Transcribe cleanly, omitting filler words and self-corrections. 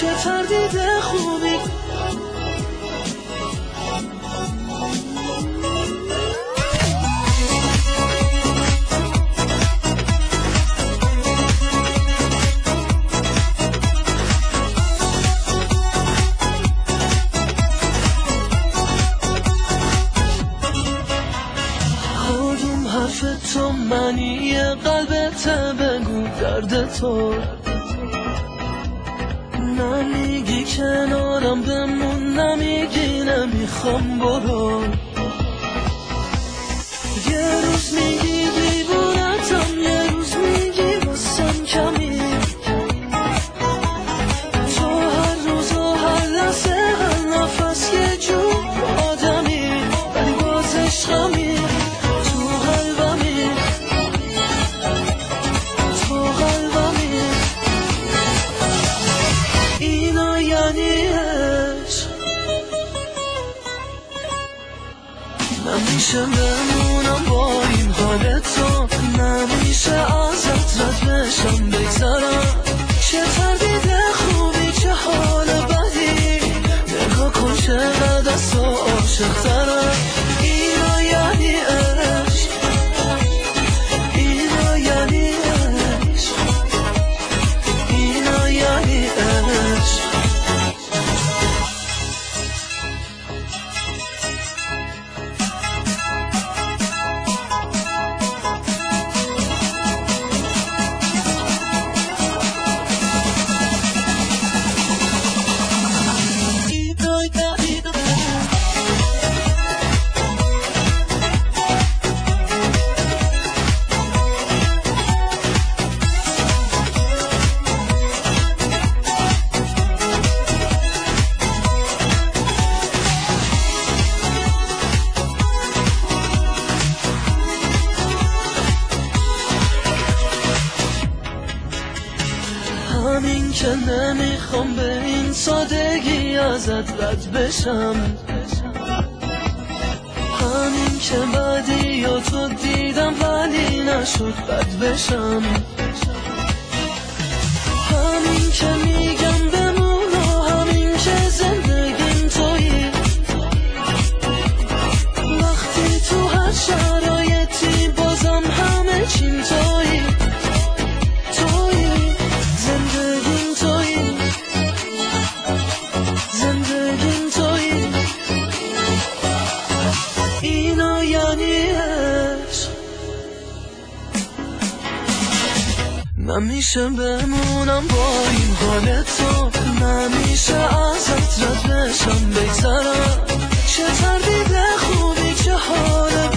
چه تردید خوبی. حرف تو معنی قلبت بگو درد تو، نمیگی کنارم بمون، نمیگی نمیخوام برو. یه روز میگی دیوونتم، یه روز میگی واسم کمی. تو هر روز و هر لحظه هر نفس یه جور آدمی، ولی باز عشقمی. نمیشه بمونم با این حال تو، نمیشه ازت رد بشم بگذرم. چه تردید خوبی چه حال بدی، نگاه کن چقدر از تو عاشق ترم. اینا یعنی عشق، اینا یعنی عشق، اینا یعنی عشق. همین که نمیخوام به این سادگی ازت رد بشم، همین که بعدی یا تو دیدم ولی نشد بد بشم، همین که میگم بمون و همین که زندگیم تویی. وقتی تو هر شرایطی بازم همه چیم تویی. اینا یعنی عشق، نمیشه بمونم با این حال تو، نمیشه ازت رد بشم بگذرم. چه تردید خوبی چه حال